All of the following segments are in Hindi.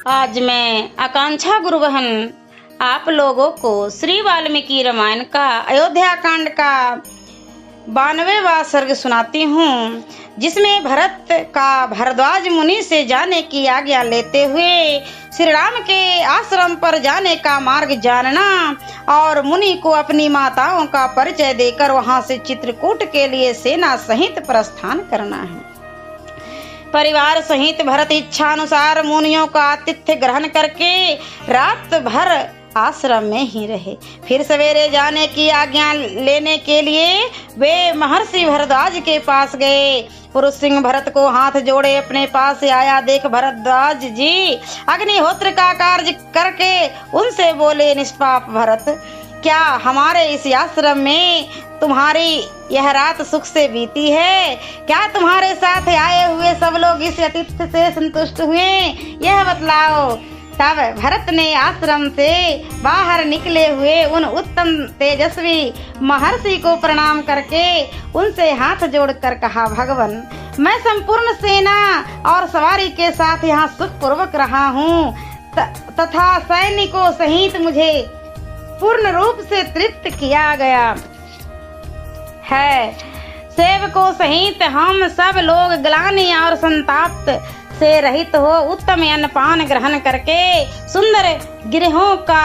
आज मैं आकांक्षा गुरु बहन आप लोगों को श्री वाल्मीकि रामायण का अयोध्या कांड का 92वां सर्ग सुनाती हूँ, जिसमें भरत का भारद्वाज मुनि से जाने की आज्ञा लेते हुए श्री राम के आश्रम पर जाने का मार्ग जानना और मुनि को अपनी माताओं का परिचय देकर वहां से चित्रकूट के लिए सेना सहित प्रस्थान करना है। परिवार सहित भरत इच्छानुसार मुनियों का आतिथ्य ग्रहण करके रात भर आश्रम में ही रहे। फिर सवेरे जाने की आज्ञा लेने के लिए वे महर्षि भरद्वाज के पास गए। पुरुष सिंह भरत को हाथ जोड़े अपने पास से आया देख भरद्वाज जी अग्निहोत्र का कार्य करके उनसे बोले, निष्पाप भरत, क्या हमारे इस आश्रम में तुम्हारी यह रात सुख से बीती है? क्या तुम्हारे साथ आए हुए सब लोग इस आतिथ्य से संतुष्ट हुए? यह बतलाओ। तब भरत ने आश्रम से बाहर निकले हुए उन उत्तम तेजस्वी महर्षि को प्रणाम करके उनसे हाथ जोड़कर कहा, भगवान, मैं संपूर्ण सेना और सवारी के साथ यहाँ सुखपूर्वक रहा हूँ तथा सैनिकों सहित मुझे पूर्ण रूप से तृप्त किया गया है। सेवकों सहित हम सब लोग ग्लानि और संताप से रहित हो उत्तम अन्नपान ग्रहण करके सुंदर गृहों का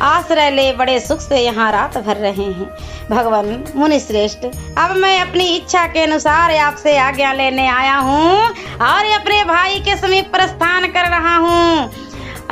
आश्रय ले बड़े सुख से यहाँ रात भर रहे हैं। भगवान मुनि श्रेष्ठ, अब मैं अपनी इच्छा के अनुसार आपसे आज्ञा लेने आया हूँ और अपने भाई के समीप प्रस्थान कर रहा हूँ।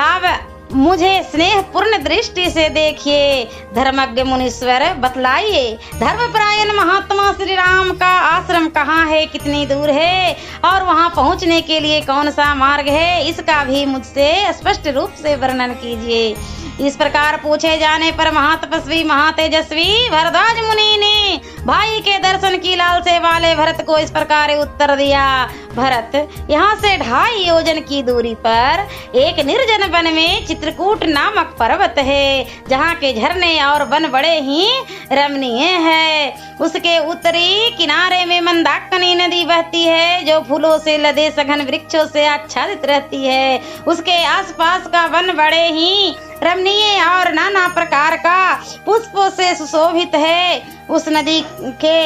अब मुझे स्नेह पूर्ण दृष्टि से देखिए। धर्मज्ञ मुनीश्वर, बतलाइए, धर्मपरायण महात्मा श्री राम का आश्रम कहाँ है, कितनी दूर है और वहाँ पहुँचने के लिए कौन सा मार्ग है, इसका भी मुझसे स्पष्ट रूप से वर्णन कीजिए। इस प्रकार पूछे जाने पर महातपस्वी महातेजस्वी भरद्वाज मुनि ने भाई के दर्शन की लालसा वाले भरत को इस प्रकार उत्तर दिया, भरत, यहाँ से 2.5 योजन की दूरी पर एक निर्जन वन में चित्रकूट नामक पर्वत है, जहाँ के झरने और वन बड़े ही रमणीय है। उसके उत्तरी किनारे में मंदाकिनी नदी बहती है, जो फूलों से लदे सघन वृक्षों से आच्छादित रहती है। उसके आसपास का वन बड़े ही रमणीय और नाना प्रकार का पुष्पों से सुशोभित है। उस नदी के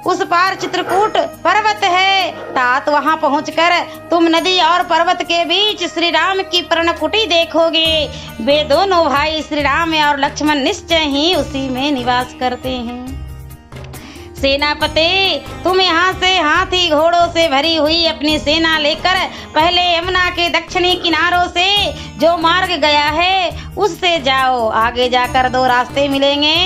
उस पार चित्रकूट पर्वत है। तात वहां पहुंचकर तुम नदी और पर्वत के बीच श्री राम की पर्णकुटी देखोगे। वे दोनों भाई श्री राम और लक्ष्मण निश्चय ही उसी में निवास करते हैं। सेनापति, तुम यहाँ से हाथी घोड़ों से भरी हुई अपनी सेना लेकर पहले यमुना के दक्षिणी किनारों से जो मार्ग गया है उससे जाओ। आगे जाकर 2 रास्ते मिलेंगे,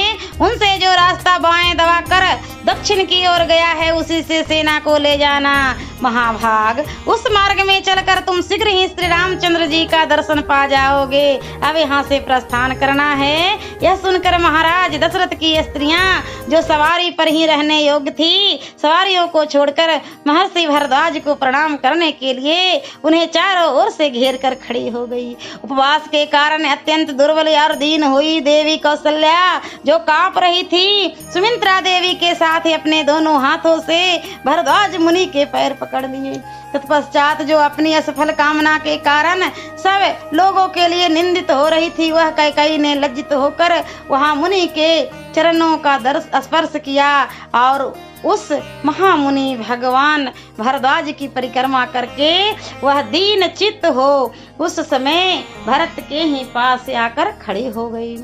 उनसे जो रास्ता बाएं दबाकर दक्षिण की ओर गया है उसी से सेना को ले जाना। महाभाग, उस मार्ग में चलकर तुम शीघ्र ही श्री रामचंद्र जी का दर्शन पा जाओगे। अब यहाँ से प्रस्थान करना है। यह सुनकर महाराज दशरथ की स्त्रियां जो सवारी पर ही रहने योग्य थी, सवारियों को छोड़कर महर्षि भरद्वाज को प्रणाम करने के लिए उन्हें चारों ओर से घेर कर खड़ी हो गई। उपवास के कारण अत्यंत दुर्बल और दीन हुई देवी कौशल्या जो कांप रही थी, सुमित्रा देवी के साथ अपने दोनों हाथों से भरद्वाज मुनि के पैर पकड़ लिए। तत्पश्चात जो अपनी असफल कामना के कारण सब लोगों के लिए निंदित हो रही थी, वह कैकेयी ने लज्जित होकर वहां मुनि के चरणों का स्पर्श किया और उस महामुनि भगवान भरद्वाज की परिक्रमा करके वह दीन चित्त हो उस समय भरत के ही पास आकर खड़ी हो गई।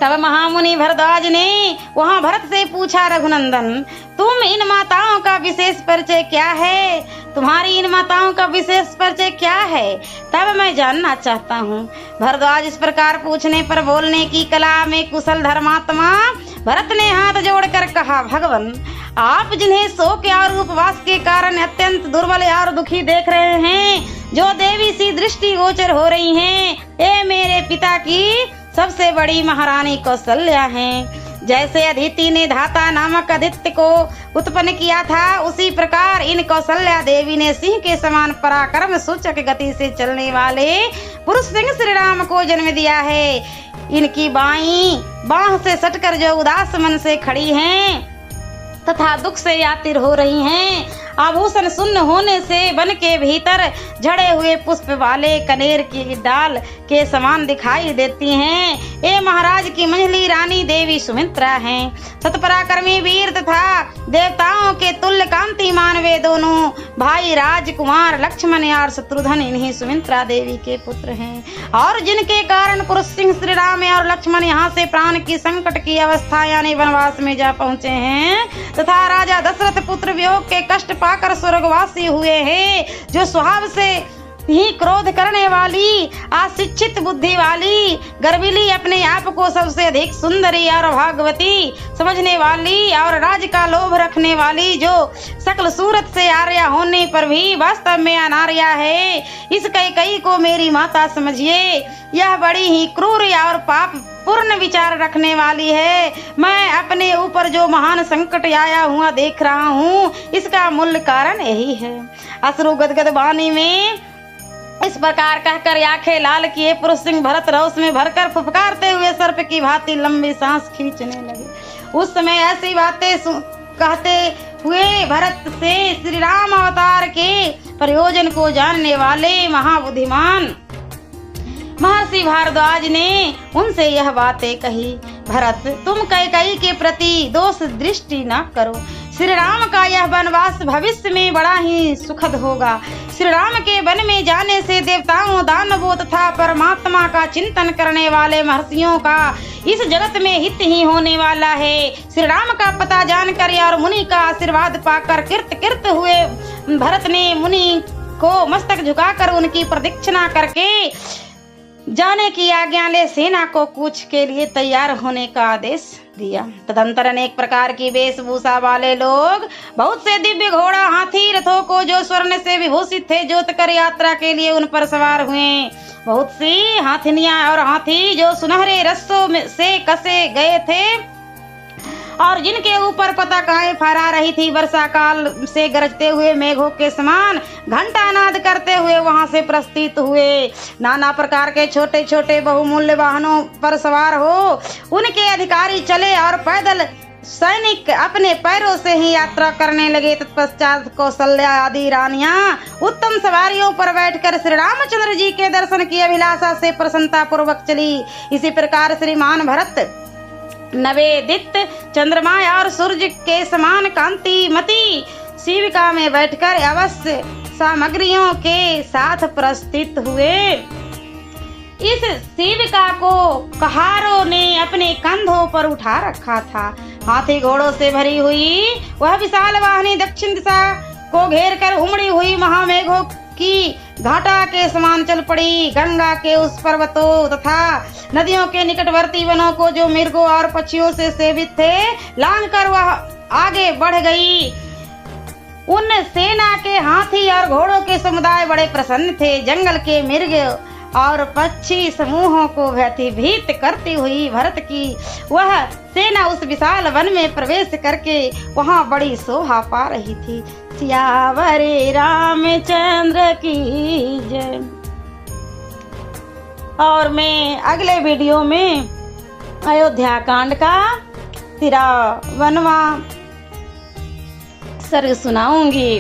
तब महामुनि भरद्वाज ने वहां भरत से पूछा, रघुनंदन, तुम इन माताओं का विशेष परिचय क्या है? तुम्हारी इन माताओं का विशेष परिचय क्या है? तब मैं जानना चाहता हूँ। भरद्वाज इस प्रकार पूछने पर बोलने की कला में कुशल धर्मात्मा भरत ने हाथ जोड़कर कहा, भगवान, आप जिन्हें शोक और उपवास के कारण अत्यंत दुर्बल और दुखी देख रहे हैं, जो देवी सी दृष्टि गोचर हो रही हैं, ये मेरे पिता की सबसे बड़ी महारानी कौशल्या हैं। जैसे अदिति ने धाता नामक आदित्य को उत्पन्न किया था, उसी प्रकार इन कौशल्या देवी ने सिंह के समान पराक्रम सूचक गति से चलने वाले पुरुष सिंह श्री राम को जन्म दिया है। इनकी बाईं बाह से सटकर जो उदास मन से खड़ी हैं तथा दुख से यातिर हो रही हैं आभूषण शून्य होने से वन के भीतर झड़े हुए पुष्प वाले कनेर की डाल के समान दिखाई देती हैं। ये महाराज की मंझली रानी देवी सुमित्रा हैं। सतपराक्रमी वीर तथा देवताओं के तुल्य कांतिमान वे दोनों भाई राजकुमार लक्ष्मण और शत्रुघ्न इन्हीं सुमित्रा देवी के पुत्र हैं, और जिनके कारण पुरुष सिंह श्री राम और लक्ष्मण यहाँ से प्राण की संकट की अवस्था यानी वनवास में जा पहुंचे हैं, तथा राजा दशरथ पुत्र वियोग के कष्ट पाकर स्वर्गवासी हुए हैं। जो स्वभाव से ही क्रोध करने वाली, अशिक्षित बुद्धि वाली, गर्विली, अपने आप को सबसे अधिक सुंदरी और भागवती समझने वाली और राज का लोभ रखने वाली, जो सकल सूरत से आर्या होने पर भी वास्तव में अनार्या है, इस कैकेयी को मेरी माता समझिए। यह बड़ी ही क्रूर और पाप पूर्ण विचार रखने वाली है। मैं अपने ऊपर जो महान संकट आया हुआ देख रहा हूँ, इसका मूल कारण यही है। अश्रु गदगद वाणी में इस प्रकार कहकर आंखें लाल किए पुरुष सिंह भरत रोष में भरकर फुफकारते हुए सर्प की भांति लंबी सांस खींचने लगे। उस समय ऐसी बातें कहते हुए भरत से श्री राम अवतार के प्रयोजन को जानने वाले महाबुद्धिमान महर्षि भारद्वाज ने उनसे यह बातें कही। भरत, तुम कैकेयी के प्रति दोष दृष्टि न करो। श्री राम का यह वनवास भविष्य में बड़ा ही सुखद होगा। श्री राम के वन में जाने से देवताओं, दानवों तथा परमात्मा का चिंतन करने वाले महर्षियों का इस जगत में हित ही होने वाला है। श्री राम का पता जानकर और मुनि का आशीर्वाद पाकर कृत हुए भरत ने मुनि को मस्तक झुकाकर उनकी प्रदक्षिणा करके जाने की आज्ञा ले सेना को कूच के लिए तैयार होने का आदेश दिया। तदंतर अनेक प्रकार की वेशभूषा वाले लोग, बहुत से दिव्य घोड़ा, हाथी, रथों को जो स्वर्ण से विभूषित थे जोत कर यात्रा के लिए उन पर सवार हुए। बहुत सी हाथिनियां और हाथी जो सुनहरे रस्सों से कसे गए थे और जिनके ऊपर पताकाएं फहरा रही थी, वर्षा काल से गरजते हुए मेघों के समान घंटानाद करते हुए वहां से प्रस्थित हुए। नाना प्रकार के छोटे छोटे बहुमूल्य वाहनों पर सवार हो उनके अधिकारी चले और पैदल सैनिक अपने पैरों से ही यात्रा करने लगे। तत्पश्चात कौशल्या आदि रानियां उत्तम सवारियों पर बैठकर श्री रामचंद्र जी के दर्शन की अभिलाषा से प्रसन्नता पूर्वक चली। इसी प्रकार श्रीमान भरत नवेदित चंद्रमा और सूर्य के समान कांतिमती शिविका में बैठकर अवश्य सामग्रियों के साथ प्रस्थित हुए। इस शिविका को कहारों ने अपने कंधों पर उठा रखा था। हाथी घोड़ों से भरी हुई वह विशाल वाहिनी दक्षिण दिशा को घेर कर उमड़ी हुई महामेघों की घाटा के समान चल पड़ी। गंगा के उस पर्वतों तथा नदियों के निकटवर्ती वनों को जो मृगों और पक्षियों से सेवित थे लांघकर वह आगे बढ़ गई। उन सेना के हाथी और घोड़ों के समुदाय बड़े प्रसन्न थे। जंगल के मृग और पक्षी समूहों को भयभीत करती हुई भरत की वह सेना उस विशाल वन में प्रवेश करके वहां बड़ी शोभा पा रही थी। सियावर रामचंद्र की जय। और मैं अगले वीडियो में अयोध्या कांड का 53वां सर्ग सुनाऊंगी।